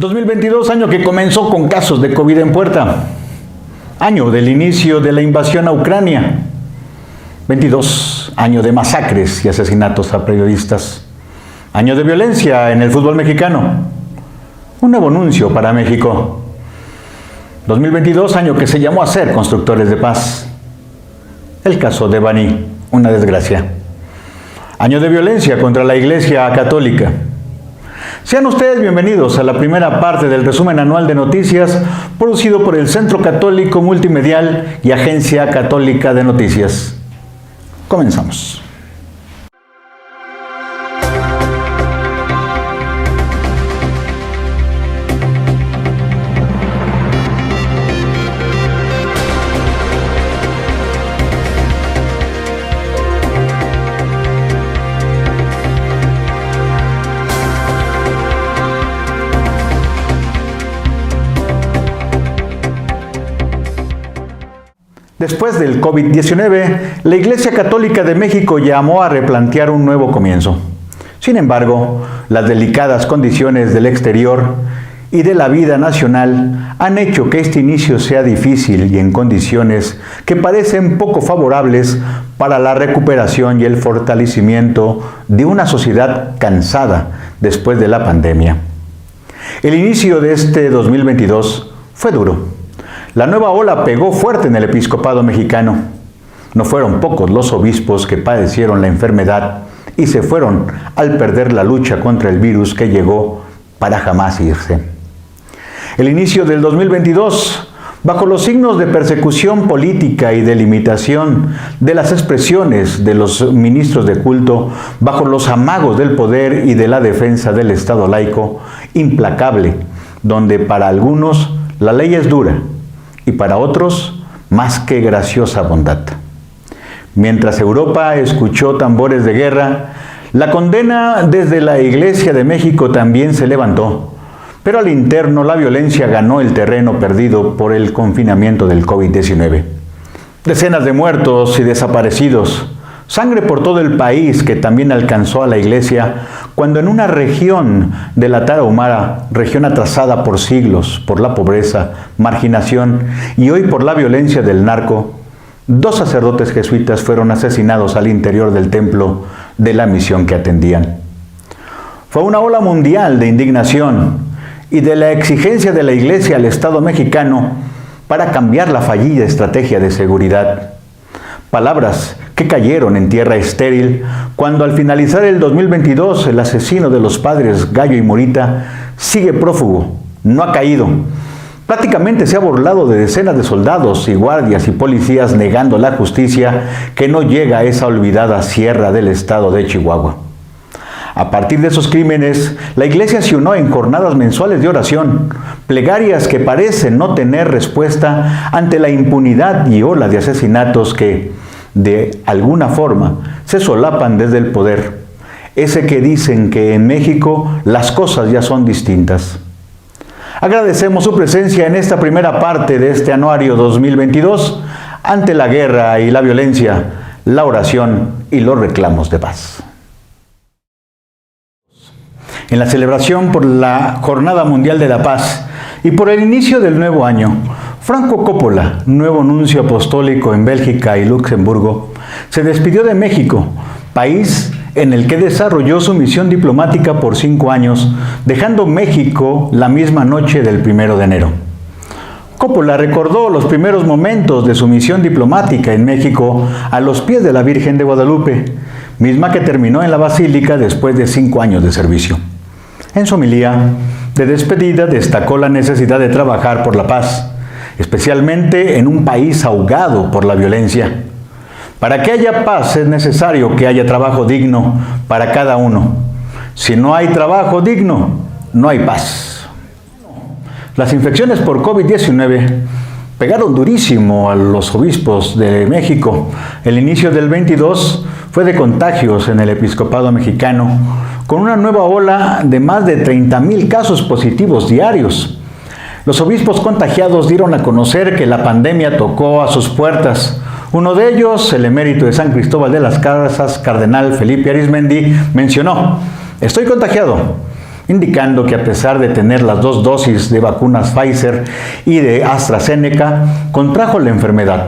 2022, año que comenzó con casos de COVID en puerta. Año del inicio de la invasión a Ucrania. 22, año de masacres y asesinatos a periodistas. Año de violencia en el fútbol mexicano. Un nuevo anuncio para México. 2022, año que se llamó a ser constructores de paz. El caso de Baní, una desgracia. Año de violencia contra la Iglesia Católica. Sean ustedes bienvenidos a la primera parte del resumen anual de noticias producido por el Centro Católico Multimedial y Agencia Católica de Noticias. Comenzamos. Después del COVID-19, la Iglesia Católica de México llamó a replantear un nuevo comienzo. Sin embargo, las delicadas condiciones del exterior y de la vida nacional han hecho que este inicio sea difícil y en condiciones que parecen poco favorables para la recuperación y el fortalecimiento de una sociedad cansada después de la pandemia. El inicio de este 2022 fue duro. La nueva ola pegó fuerte en el episcopado mexicano. No fueron pocos los obispos que padecieron la enfermedad y se fueron al perder la lucha contra el virus que llegó para jamás irse. El inicio del 2022, bajo los signos de persecución política y de limitación de las expresiones de los ministros de culto, bajo los amagos del poder y de la defensa del Estado laico, implacable, donde para algunos la ley es dura, y para otros, más que graciosa bondad. Mientras Europa escuchó tambores de guerra, la condena desde la Iglesia de México también se levantó, pero al interno la violencia ganó el terreno perdido por el confinamiento del COVID-19. Decenas de muertos y desaparecidos, sangre por todo el país que también alcanzó a la Iglesia cuando en una región de la Tarahumara, región atrasada por siglos por la pobreza, marginación y hoy por la violencia del narco, 2 sacerdotes jesuitas fueron asesinados al interior del templo de la misión que atendían. Fue una ola mundial de indignación y de la exigencia de la Iglesia al Estado mexicano para cambiar la fallida estrategia de seguridad. Palabras que cayeron en tierra estéril cuando al finalizar el 2022 el asesino de los padres Gallo y Morita sigue prófugo, no ha caído. Prácticamente se ha burlado de decenas de soldados y guardias y policías negando la justicia que no llega a esa olvidada sierra del estado de Chihuahua. A partir de esos crímenes, la Iglesia se unió en jornadas mensuales de oración, plegarias que parecen no tener respuesta ante la impunidad y ola de asesinatos que, de alguna forma, se solapan desde el poder, ese que dicen que en México las cosas ya son distintas. Agradecemos su presencia en esta primera parte de este anuario 2022 ante la guerra y la violencia, la oración y los reclamos de paz. En la celebración por la Jornada Mundial de la Paz y por el inicio del nuevo año, Franco Coppola, nuevo nuncio apostólico en Bélgica y Luxemburgo, se despidió de México, país en el que desarrolló su misión diplomática por 5 años, dejando México la misma noche del 1 de enero. Coppola recordó los primeros momentos de su misión diplomática en México a los pies de la Virgen de Guadalupe, misma que terminó en la Basílica después de 5 años de servicio. En su homilía de despedida destacó la necesidad de trabajar por la paz, especialmente en un país ahogado por la violencia. Para que haya paz es necesario que haya trabajo digno para cada uno. Si no hay trabajo digno, no hay paz. Las infecciones por COVID-19 pegaron durísimo a los obispos de México. El inicio del 22 fue de contagios en el episcopado mexicano, con una nueva ola de más de 30,000 casos positivos diarios. Los obispos contagiados dieron a conocer que la pandemia tocó a sus puertas. Uno de ellos, el emérito de San Cristóbal de las Casas, cardenal Felipe Arizmendi, mencionó: "Estoy contagiado indicando que a pesar de tener las 2 dosis de vacunas Pfizer y de AstraZeneca, contrajo la enfermedad.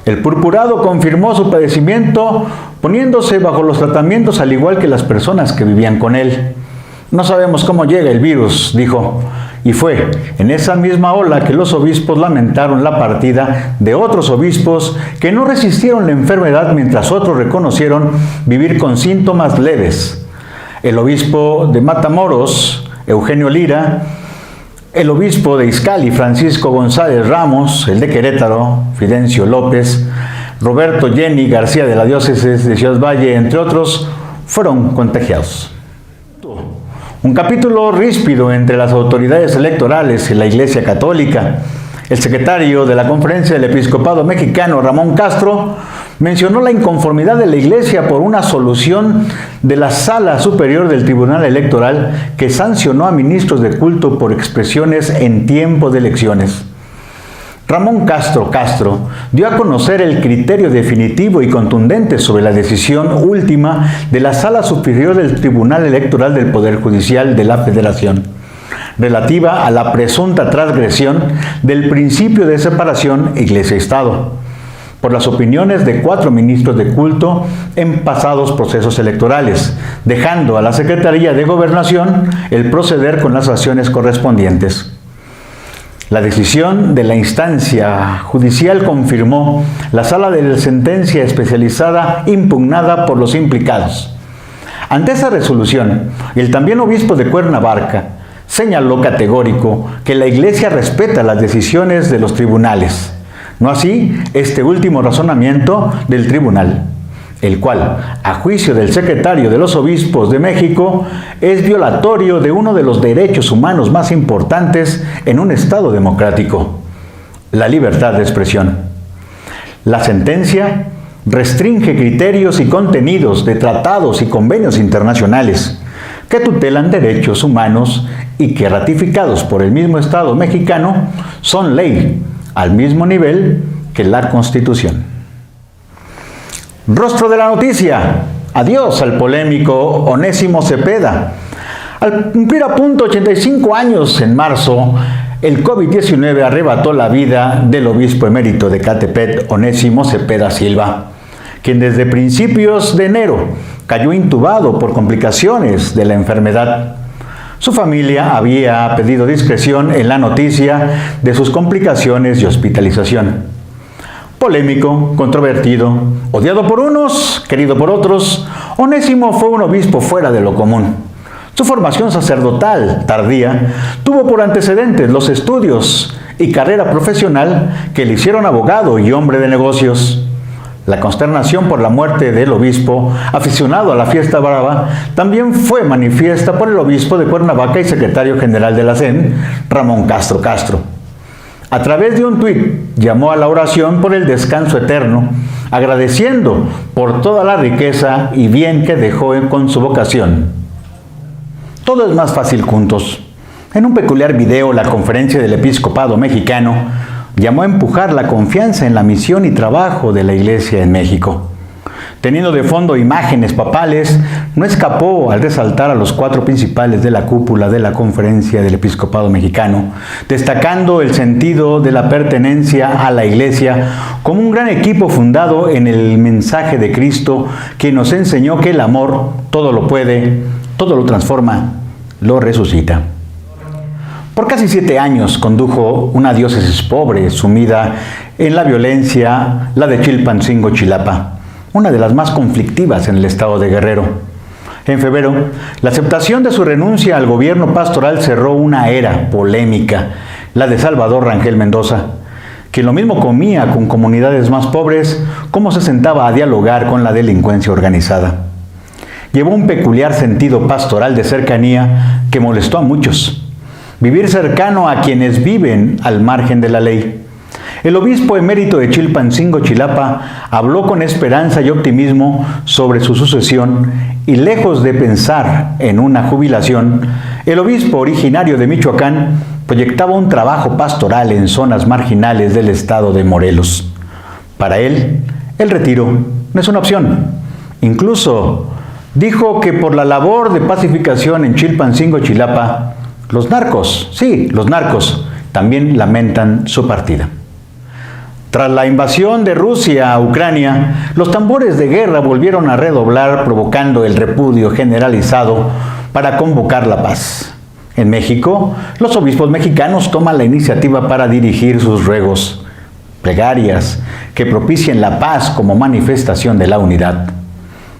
El purpurado confirmó su padecimiento poniéndose bajo los tratamientos al igual que las personas que vivían con él. No sabemos cómo llega el virus, dijo, y fue en esa misma ola que los obispos lamentaron la partida de otros obispos que no resistieron la enfermedad mientras otros reconocieron vivir con síntomas leves. El obispo de Matamoros, Eugenio Lira, el obispo de Izcalli, Francisco González Ramos, el de Querétaro, Fidencio López, Roberto Jenny García de la diócesis de Ciudad Valle, entre otros, fueron contagiados. Un capítulo ríspido entre las autoridades electorales y la Iglesia Católica. El secretario de la Conferencia del Episcopado Mexicano, Ramón Castro, mencionó la inconformidad de la Iglesia por una solución de la Sala Superior del Tribunal Electoral que sancionó a ministros de culto por expresiones en tiempo de elecciones. Ramón Castro dio a conocer el criterio definitivo y contundente sobre la decisión última de la Sala Superior del Tribunal Electoral del Poder Judicial de la Federación, relativa a la presunta transgresión del principio de separación Iglesia-Estado, por las opiniones de 4 ministros de culto en pasados procesos electorales, dejando a la Secretaría de Gobernación el proceder con las acciones correspondientes. La decisión de la instancia judicial confirmó la sala de sentencia especializada impugnada por los implicados. Ante esa resolución, el también obispo de Cuernavaca señaló categórico que la Iglesia respeta las decisiones de los tribunales, no así este último razonamiento del tribunal, el cual, a juicio del secretario de los Obispos de México, es violatorio de uno de los derechos humanos más importantes en un Estado democrático, la libertad de expresión. La sentencia restringe criterios y contenidos de tratados y convenios internacionales que tutelan derechos humanos y que, ratificados por el mismo Estado mexicano, son ley al mismo nivel que la Constitución. Rostro de la noticia. Adiós al polémico Onésimo Cepeda. Al cumplir a punto 85 años en marzo, el COVID-19 arrebató la vida del obispo emérito de Ecatepec, Onésimo Cepeda Silva, quien desde principios de enero cayó intubado por complicaciones de la enfermedad. Su familia había pedido discreción en la noticia de sus complicaciones y hospitalización. Polémico, controvertido, odiado por unos, querido por otros, Onésimo fue un obispo fuera de lo común. Su formación sacerdotal tardía tuvo por antecedentes los estudios y carrera profesional que le hicieron abogado y hombre de negocios. La consternación por la muerte del obispo, aficionado a la fiesta brava, también fue manifiesta por el obispo de Cuernavaca y secretario general de la CEN, Ramón Castro. A través de un tuit, llamó a la oración por el descanso eterno, agradeciendo por toda la riqueza y bien que dejó con su vocación. Todo es más fácil juntos. En un peculiar video, la Conferencia del Episcopado Mexicano llamó a empujar la confianza en la misión y trabajo de la Iglesia en México. Teniendo de fondo imágenes papales, no escapó al resaltar a los 4 principales de la cúpula de la Conferencia del Episcopado Mexicano, destacando el sentido de la pertenencia a la Iglesia como un gran equipo fundado en el mensaje de Cristo, que nos enseñó que el amor todo lo puede, todo lo transforma, lo resucita. Por casi 7 años condujo una diócesis pobre, sumida en la violencia, la de Chilpancingo, Chilapa, una de las más conflictivas en el estado de Guerrero. En febrero, la aceptación de su renuncia al gobierno pastoral cerró una era polémica, la de Salvador Rangel Mendoza, quien lo mismo comía con comunidades más pobres como se sentaba a dialogar con la delincuencia organizada. Llevó un peculiar sentido pastoral de cercanía que molestó a muchos. Vivir cercano a quienes viven al margen de la ley. El obispo emérito de Chilpancingo, Chilapa, habló con esperanza y optimismo sobre su sucesión y, lejos de pensar en una jubilación, el obispo originario de Michoacán proyectaba un trabajo pastoral en zonas marginales del estado de Morelos. Para él, el retiro no es una opción. Incluso dijo que por la labor de pacificación en Chilpancingo, Chilapa, los narcos, sí, los narcos, también lamentan su partida. Tras la invasión de Rusia a Ucrania, los tambores de guerra volvieron a redoblar, provocando el repudio generalizado para convocar la paz. En México, los obispos mexicanos toman la iniciativa para dirigir sus ruegos, plegarias, que propicien la paz como manifestación de la unidad.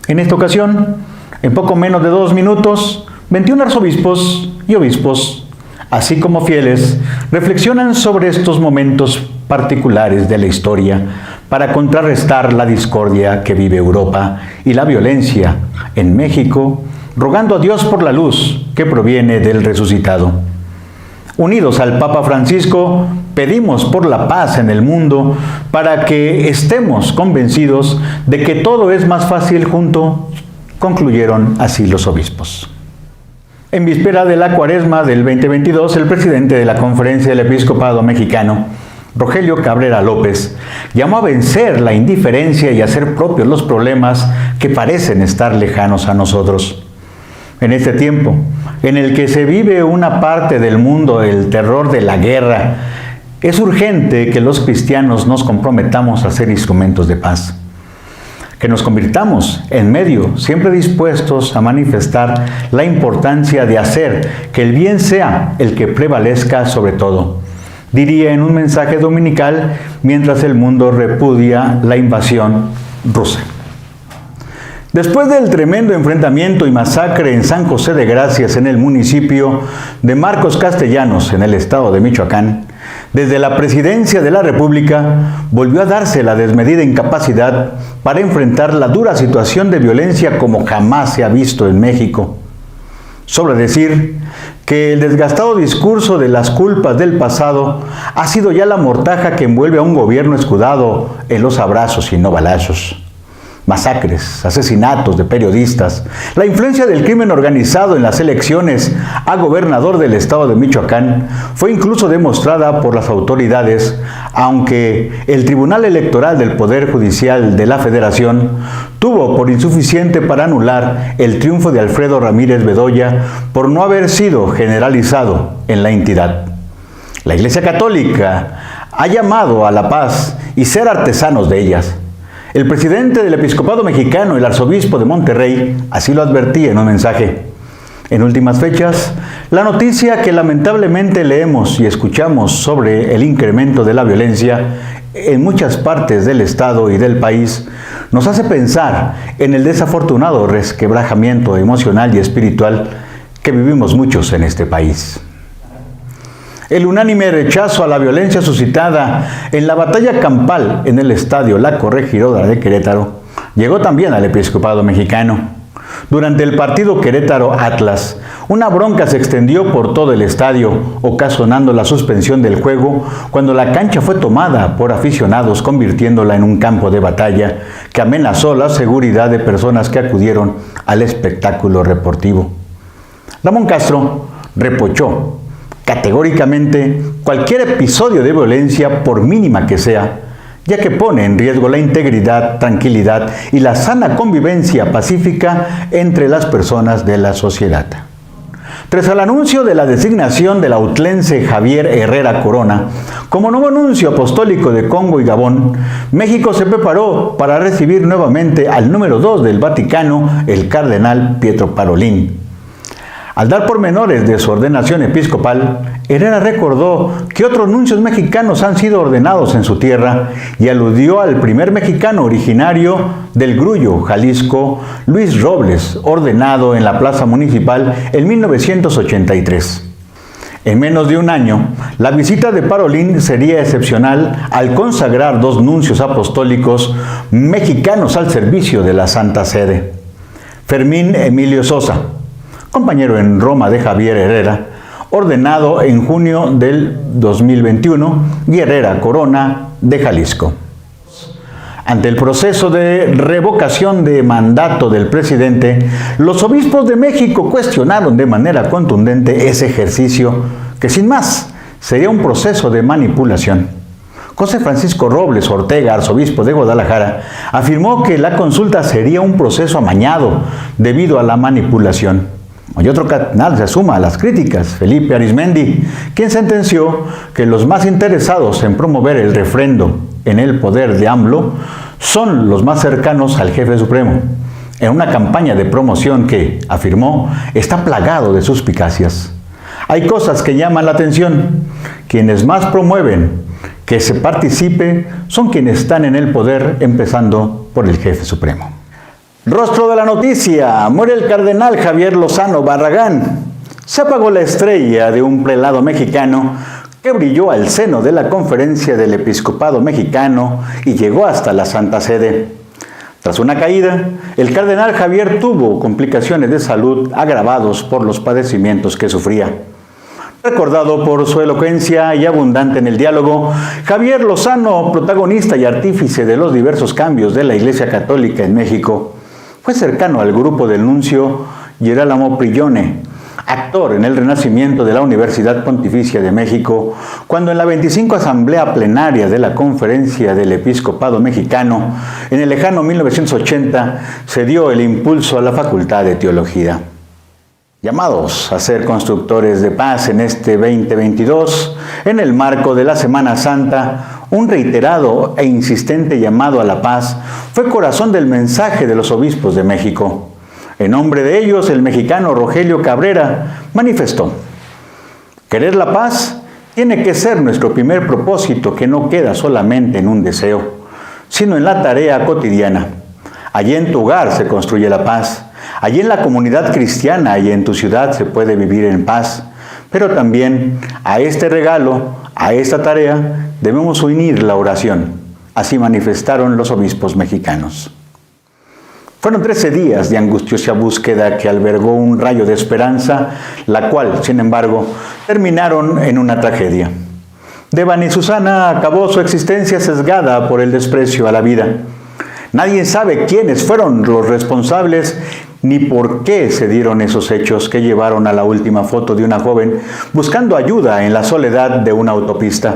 En esta ocasión, en poco menos de 2 minutos, 21 arzobispos y obispos, así como fieles, reflexionan sobre estos momentos particulares de la historia para contrarrestar la discordia que vive Europa y la violencia en México, rogando a Dios por la luz que proviene del resucitado. Unidos al Papa Francisco, pedimos por la paz en el mundo para que estemos convencidos de que todo es más fácil junto, concluyeron así los obispos. En víspera de la Cuaresma del 2022, el presidente de la Conferencia del Episcopado Mexicano, Rogelio Cabrera López, llamó a vencer la indiferencia y a hacer propios los problemas que parecen estar lejanos a nosotros. En este tiempo, en el que se vive una parte del mundo el terror de la guerra, es urgente que los cristianos nos comprometamos a ser instrumentos de paz. Que nos convirtamos en medio, siempre dispuestos a manifestar la importancia de hacer que el bien sea el que prevalezca sobre todo, diría en un mensaje dominical mientras el mundo repudia la invasión rusa. Después del tremendo enfrentamiento y masacre en San José de Gracias, en el municipio de Marcos Castellanos, en el estado de Michoacán, desde la Presidencia de la República volvió a darse la desmedida incapacidad para enfrentar la dura situación de violencia como jamás se ha visto en México. Sobra decir que el desgastado discurso de las culpas del pasado ha sido ya la mortaja que envuelve a un gobierno escudado en los abrazos y no balazos. Masacres, asesinatos de periodistas, la influencia del crimen organizado en las elecciones a gobernador del estado de Michoacán fue incluso demostrada por las autoridades, aunque el Tribunal Electoral del Poder Judicial de la Federación tuvo por insuficiente para anular el triunfo de Alfredo Ramírez Bedoya por no haber sido generalizado en la entidad. La Iglesia Católica ha llamado a la paz y ser artesanos de ellas. El presidente del Episcopado Mexicano, el arzobispo de Monterrey, así lo advertía en un mensaje. En últimas fechas, la noticia que lamentablemente leemos y escuchamos sobre el incremento de la violencia en muchas partes del estado y del país nos hace pensar en el desafortunado resquebrajamiento emocional y espiritual que vivimos muchos en este país. El unánime rechazo a la violencia suscitada en la batalla campal en el estadio La Corregidora de Querétaro llegó también al Episcopado Mexicano. Durante el partido Querétaro-Atlas, una bronca se extendió por todo el estadio, ocasionando la suspensión del juego cuando la cancha fue tomada por aficionados, convirtiéndola en un campo de batalla que amenazó la seguridad de personas que acudieron al espectáculo deportivo. Ramón Castro reprochó categóricamente cualquier episodio de violencia, por mínima que sea, ya que pone en riesgo la integridad, tranquilidad y la sana convivencia pacífica entre las personas de la sociedad. Tras el anuncio de la designación del autlense Javier Herrera Corona como nuevo nuncio apostólico de Congo y Gabón, México se preparó para recibir nuevamente al número 2 del Vaticano, el cardenal Pietro Parolin. Al dar pormenores de su ordenación episcopal, Herrera recordó que otros nuncios mexicanos han sido ordenados en su tierra y aludió al primer mexicano originario del Grullo, Jalisco, Luis Robles, ordenado en la Plaza Municipal en 1983. En menos de un año, la visita de Parolin sería excepcional al consagrar 2 nuncios apostólicos mexicanos al servicio de la Santa Sede. Fermín Emilio Sosa, compañero en Roma de Javier Herrera, ordenado en junio del 2021, y Herrera Corona de Jalisco. Ante el proceso de revocación de mandato del presidente, los obispos de México cuestionaron de manera contundente ese ejercicio que sin más sería un proceso de manipulación. José Francisco Robles Ortega, arzobispo de Guadalajara, afirmó que la consulta sería un proceso amañado debido a la manipulación. Y otro cardenal se suma a las críticas, Felipe Arizmendi, quien sentenció que los más interesados en promover el refrendo en el poder de AMLO son los más cercanos al jefe supremo, en una campaña de promoción que, afirmó, está plagado de suspicacias. Hay cosas que llaman la atención. Quienes más promueven que se participe son quienes están en el poder, empezando por el jefe supremo. Rostro de la noticia: muere el cardenal Javier Lozano Barragán. Se apagó la estrella de un prelado mexicano que brilló al seno de la Conferencia del Episcopado Mexicano y llegó hasta la Santa Sede. Tras una caída, el cardenal Javier tuvo complicaciones de salud agravados por los padecimientos que sufría. Recordado por su elocuencia y abundante en el diálogo, Javier Lozano, protagonista y artífice de los diversos cambios de la Iglesia Católica en México, fue cercano al grupo del nuncio Girolamo Prigione, actor en el renacimiento de la Universidad Pontificia de México, cuando en la 25 Asamblea Plenaria de la Conferencia del Episcopado Mexicano, en el lejano 1980, se dio el impulso a la Facultad de Teología. Llamados a ser constructores de paz en este 2022, en el marco de la Semana Santa, un reiterado e insistente llamado a la paz fue corazón del mensaje de los obispos de México. En nombre de ellos, el mexicano Rogelio Cabrera manifestó: querer la paz tiene que ser nuestro primer propósito, que no queda solamente en un deseo, sino en la tarea cotidiana. Allí en tu hogar se construye la paz. Allí en la comunidad cristiana y en tu ciudad se puede vivir en paz, pero también a este regalo, a esta tarea, debemos unir la oración. Así manifestaron los obispos mexicanos. Fueron 13 días de angustiosa búsqueda que albergó un rayo de esperanza, la cual, sin embargo, terminaron en una tragedia. Devani Susana acabó su existencia sesgada por el desprecio a la vida. Nadie sabe quiénes fueron los responsables ni por qué se dieron esos hechos que llevaron a la última foto de una joven buscando ayuda en la soledad de una autopista.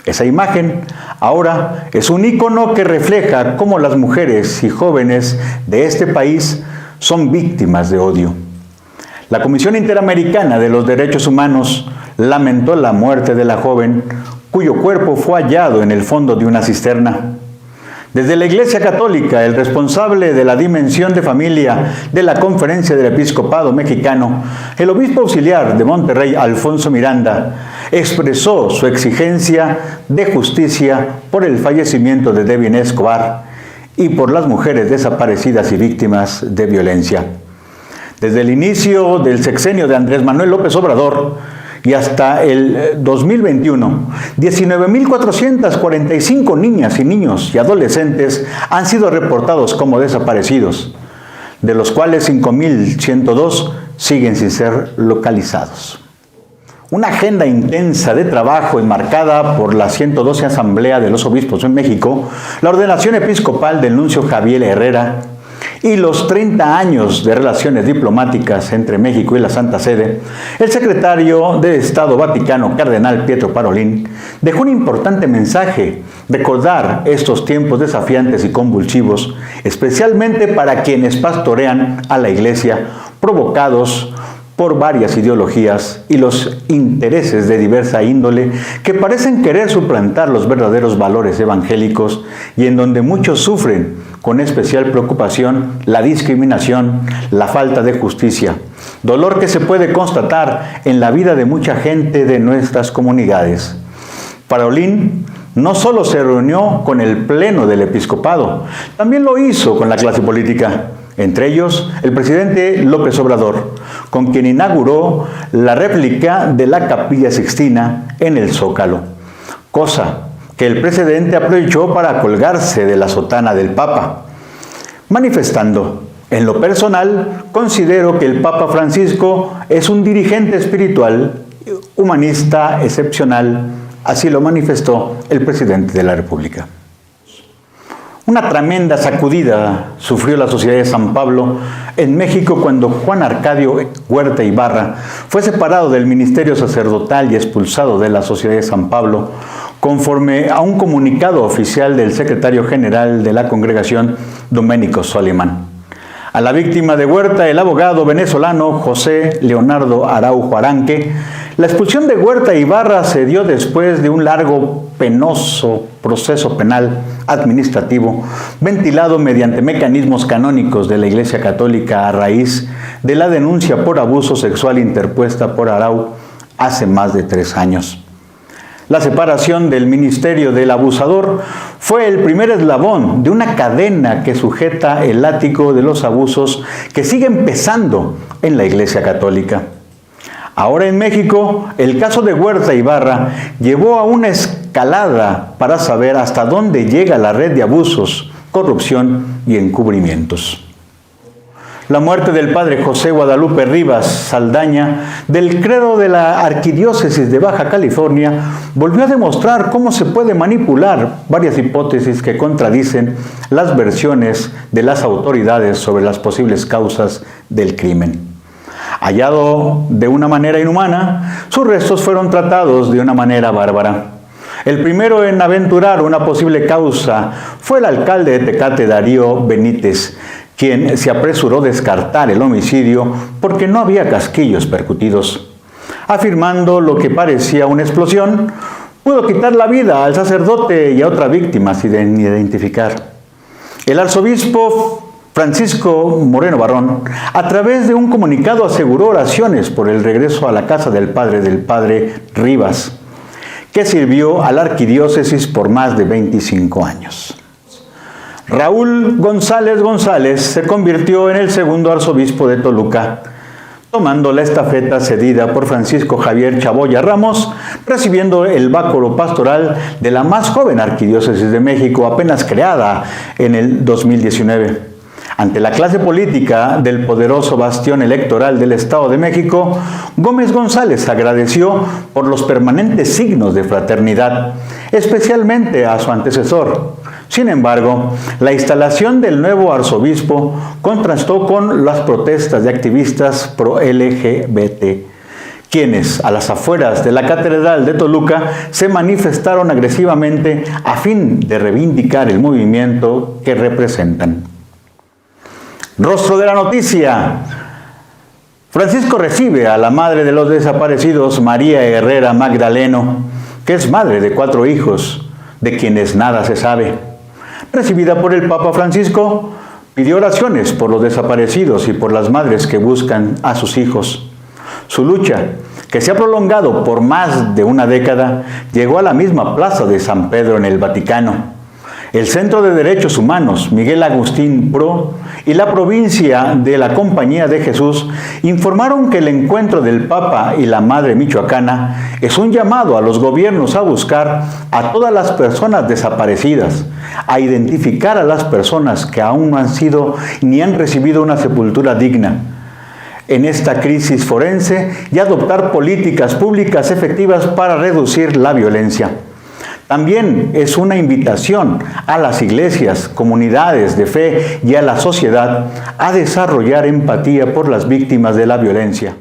Esa imagen ahora es un ícono que refleja cómo las mujeres y jóvenes de este país son víctimas de odio. La Comisión Interamericana de los Derechos Humanos lamentó la muerte de la joven, cuyo cuerpo fue hallado en el fondo de una cisterna. Desde la Iglesia Católica, el responsable de la dimensión de familia de la Conferencia del Episcopado Mexicano, el obispo auxiliar de Monterrey, Alfonso Miranda, expresó su exigencia de justicia por el fallecimiento de Devani Escobar y por las mujeres desaparecidas y víctimas de violencia. Desde el inicio del sexenio de Andrés Manuel López Obrador y hasta el 2021, 19.445 niñas y niños y adolescentes han sido reportados como desaparecidos, de los cuales 5.102 siguen sin ser localizados. Una agenda intensa de trabajo enmarcada por la 112 Asamblea de los Obispos en México, la ordenación episcopal del nuncio Javier Herrera y los 30 años de relaciones diplomáticas entre México y la Santa Sede, el secretario de Estado Vaticano, cardenal Pietro Parolin, dejó un importante mensaje: recordar estos tiempos desafiantes y convulsivos, especialmente para quienes pastorean a la Iglesia, provocados por varias ideologías y los intereses de diversa índole que parecen querer suplantar los verdaderos valores evangélicos y en donde muchos sufren con especial preocupación la discriminación, la falta de justicia, dolor que se puede constatar en la vida de mucha gente de nuestras comunidades. Parolin no solo se reunió con el Pleno del Episcopado, también lo hizo con la clase política, entre ellos el presidente López Obrador, con quien inauguró la réplica de la Capilla Sixtina en el Zócalo, cosa que el presidente aprovechó para colgarse de la sotana del Papa, manifestando: en lo personal, considero que el Papa Francisco es un dirigente espiritual, humanista excepcional. Así lo manifestó el presidente de la República. Una tremenda sacudida sufrió la Sociedad de San Pablo en México cuando Juan Arcadio Huerta Ibarra fue separado del ministerio sacerdotal y expulsado de la Sociedad de San Pablo conforme a un comunicado oficial del secretario general de la congregación, Domenico Soliman. A la víctima de Huerta, el abogado venezolano José Leonardo Araujo Aranque, la expulsión de Huerta Ibarra se dio después de un largo, penoso proceso penal administrativo ventilado mediante mecanismos canónicos de la Iglesia Católica a raíz de la denuncia por abuso sexual interpuesta por Araujo hace más de 3 años. La separación del ministerio del abusador fue el primer eslabón de una cadena que sujeta el látigo de los abusos que siguen pesando en la Iglesia Católica. Ahora en México, el caso de Huerta Ibarra llevó a una escalada para saber hasta dónde llega la red de abusos, corrupción y encubrimientos. La muerte del padre José Guadalupe Rivas Saldaña, del credo de la Arquidiócesis de Baja California, volvió a demostrar cómo se puede manipular varias hipótesis que contradicen las versiones de las autoridades sobre las posibles causas del crimen. Hallado de una manera inhumana, sus restos fueron tratados de una manera bárbara. El primero en aventurar una posible causa fue el alcalde de Tecate, Darío Benítez, quien se apresuró a descartar el homicidio porque no había casquillos percutidos. Afirmando lo que parecía una explosión, pudo quitar la vida al sacerdote y a otra víctima sin identificar. El arzobispo Francisco Moreno Barrón, a través de un comunicado, aseguró oraciones por el regreso a la casa del padre Rivas, que sirvió a la arquidiócesis por más de 25 años. Raúl González González se convirtió en el segundo arzobispo de Toluca, tomando la estafeta cedida por Francisco Javier Chaboya Ramos, recibiendo el báculo pastoral de la más joven arquidiócesis de México, apenas creada en el 2019. Ante la clase política del poderoso bastión electoral del Estado de México, Gómez González agradeció por los permanentes signos de fraternidad, especialmente a su antecesor. Sin embargo, la instalación del nuevo arzobispo contrastó con las protestas de activistas pro-LGBT, quienes, a las afueras de la Catedral de Toluca, se manifestaron agresivamente a fin de reivindicar el movimiento que representan. Rostro de la noticia. Francisco recibe a la madre de los desaparecidos, María Herrera Magdaleno, que es madre de 4 hijos, de quienes nada se sabe. Recibida por el Papa Francisco, pidió oraciones por los desaparecidos y por las madres que buscan a sus hijos. Su lucha, que se ha prolongado por más de una década, llegó a la misma plaza de San Pedro en el Vaticano. El Centro de Derechos Humanos, Miguel Agustín Pro, y la provincia de la Compañía de Jesús informaron que el encuentro del Papa y la Madre Michoacana es un llamado a los gobiernos a buscar a todas las personas desaparecidas, a identificar a las personas que aún no han sido ni han recibido una sepultura digna en esta crisis forense y adoptar políticas públicas efectivas para reducir la violencia. También es una invitación a las iglesias, comunidades de fe y a la sociedad a desarrollar empatía por las víctimas de la violencia.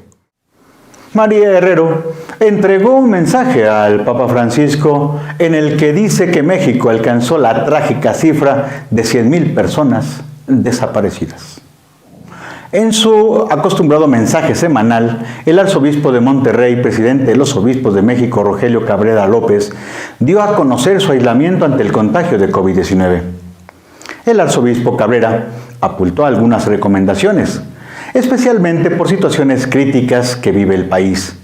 María Herrero entregó un mensaje al Papa Francisco en el que dice que México alcanzó la trágica cifra de 100,000 personas desaparecidas. En su acostumbrado mensaje semanal, el arzobispo de Monterrey, presidente de los obispos de México, Rogelio Cabrera López, dio a conocer su aislamiento ante el contagio de COVID-19. El arzobispo Cabrera apuntó algunas recomendaciones, especialmente por situaciones críticas que vive el país,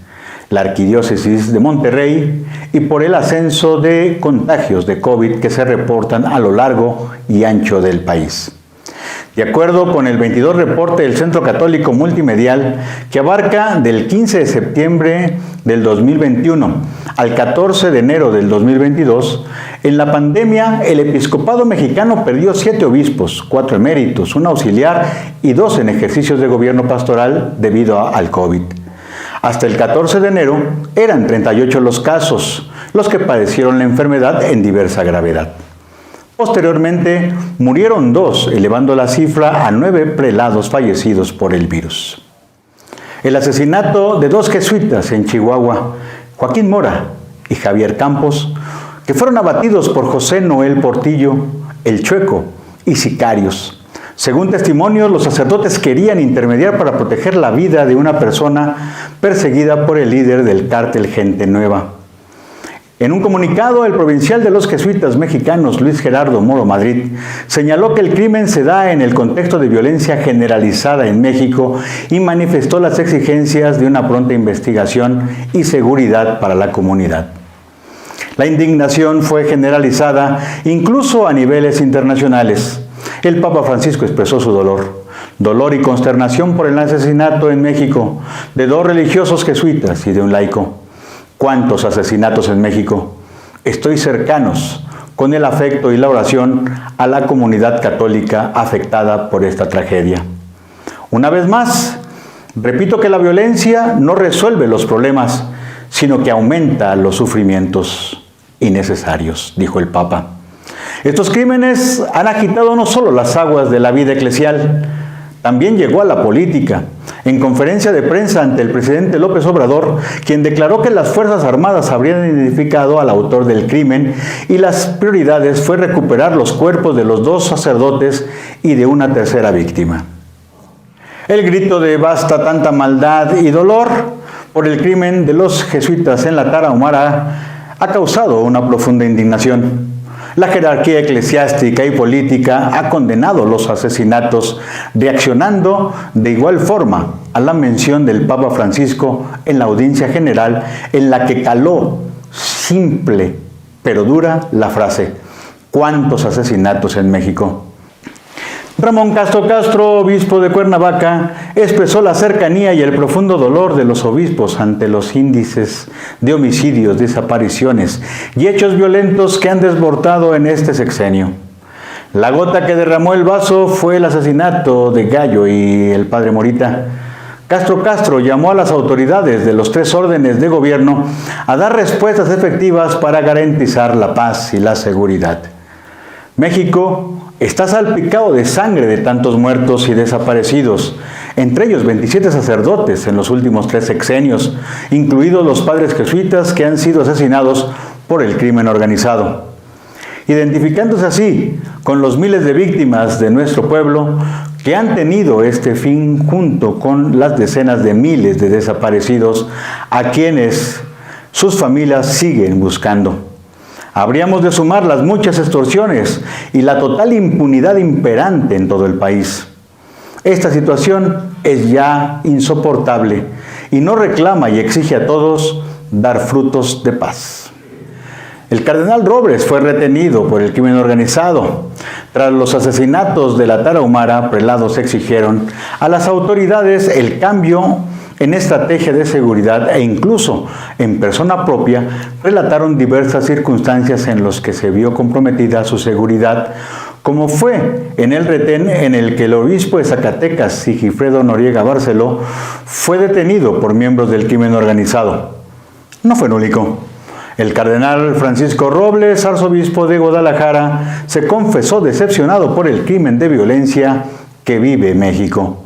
la arquidiócesis de Monterrey y por el ascenso de contagios de COVID que se reportan a lo largo y ancho del país. De acuerdo con el 22 reporte del Centro Católico Multimedial, que abarca del 15 de septiembre del 2021 al 14 de enero del 2022, en la pandemia el episcopado mexicano perdió 7 obispos, 4 eméritos, 1 auxiliar y 2 en ejercicios de gobierno pastoral debido al COVID. Hasta el 14 de enero eran 38 los casos, los que padecieron la enfermedad en diversa gravedad. Posteriormente, murieron 2, elevando la cifra a 9 prelados fallecidos por el virus. El asesinato de 2 jesuitas en Chihuahua, Joaquín Mora y Javier Campos, que fueron abatidos por José Noel Portillo, el Chueco, y sicarios. Según testimonios, los sacerdotes querían intermediar para proteger la vida de una persona perseguida por el líder del cártel Gente Nueva. En un comunicado, el provincial de los jesuitas mexicanos, Luis Gerardo Moro Madrid, señaló que el crimen se da en el contexto de violencia generalizada en México y manifestó las exigencias de una pronta investigación y seguridad para la comunidad. La indignación fue generalizada incluso a niveles internacionales. El Papa Francisco expresó su dolor y consternación por el asesinato en México de 2 religiosos jesuitas y de un laico. ¿Cuántos asesinatos en México? Estoy cercanos con el afecto y la oración a la comunidad católica afectada por esta tragedia. Una vez más, repito que la violencia no resuelve los problemas, sino que aumenta los sufrimientos innecesarios, dijo el Papa. Estos crímenes han agitado no solo las aguas de la vida eclesial, también llegó a la política. En conferencia de prensa ante el presidente López Obrador, quien declaró que las Fuerzas Armadas habrían identificado al autor del crimen y las prioridades fue recuperar los cuerpos de los 2 sacerdotes y de una tercera víctima. El grito de basta tanta maldad y dolor por el crimen de los jesuitas en la Tarahumara ha causado una profunda indignación. La jerarquía eclesiástica y política ha condenado los asesinatos, reaccionando de igual forma a la mención del Papa Francisco en la audiencia general, en la que caló simple pero dura la frase: ¿cuántos asesinatos en México? Ramón Castro Castro, obispo de Cuernavaca, expresó la cercanía y el profundo dolor de los obispos ante los índices de homicidios, desapariciones y hechos violentos que han desbordado en este sexenio. La gota que derramó el vaso fue el asesinato de Gallo y el padre Morita. Castro llamó a las autoridades de los 3 órdenes de gobierno a dar respuestas efectivas para garantizar la paz y la seguridad. México está salpicado de sangre de tantos muertos y desaparecidos, entre ellos 27 sacerdotes en los últimos 3 sexenios, incluidos los padres jesuitas que han sido asesinados por el crimen organizado. Identificándose así con los miles de víctimas de nuestro pueblo que han tenido este fin junto con las decenas de miles de desaparecidos a quienes sus familias siguen buscando. Habríamos de sumar las muchas extorsiones y la total impunidad imperante en todo el país. Esta situación es ya insoportable y nos reclama y exige a todos dar frutos de paz. El cardenal Robles fue retenido por el crimen organizado. Tras los asesinatos de la Tarahumara, prelados exigieron a las autoridades el cambio en estrategia de seguridad e incluso en persona propia relataron diversas circunstancias en las que se vio comprometida su seguridad, como fue en el retén en el que el obispo de Zacatecas, Sigifredo Noriega Barceló, fue detenido por miembros del crimen organizado. No fue el único. El cardenal Francisco Robles, arzobispo de Guadalajara, se confesó decepcionado por el crimen de violencia que vive México,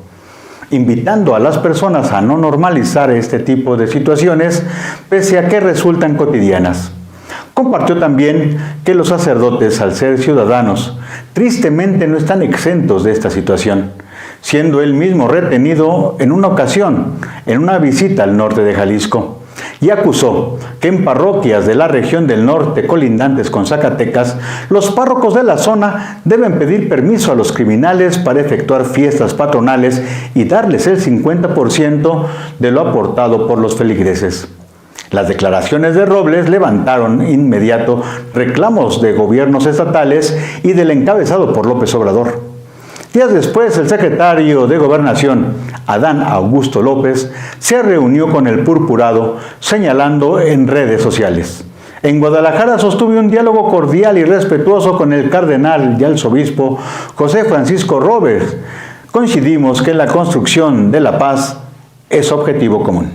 invitando a las personas a no normalizar este tipo de situaciones, pese a que resultan cotidianas. Compartió también que los sacerdotes, al ser ciudadanos, tristemente no están exentos de esta situación, siendo él mismo retenido en una ocasión, en una visita al norte de Jalisco, y acusó que en parroquias de la región del norte colindantes con Zacatecas, los párrocos de la zona deben pedir permiso a los criminales para efectuar fiestas patronales y darles el 50% de lo aportado por los feligreses. Las declaraciones de Robles levantaron inmediato reclamos de gobiernos estatales y del encabezado por López Obrador. Días después, el secretario de Gobernación, Adán Augusto López, se reunió con el purpurado, señalando en redes sociales: en Guadalajara sostuve un diálogo cordial y respetuoso con el cardenal y arzobispo José Francisco Robles. Coincidimos que la construcción de la paz es objetivo común.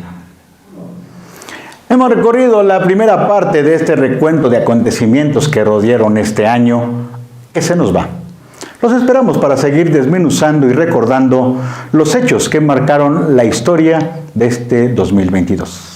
Hemos recorrido la primera parte de este recuento de acontecimientos que rodearon este año que se nos va. Los esperamos para seguir desmenuzando y recordando los hechos que marcaron la historia de este 2022.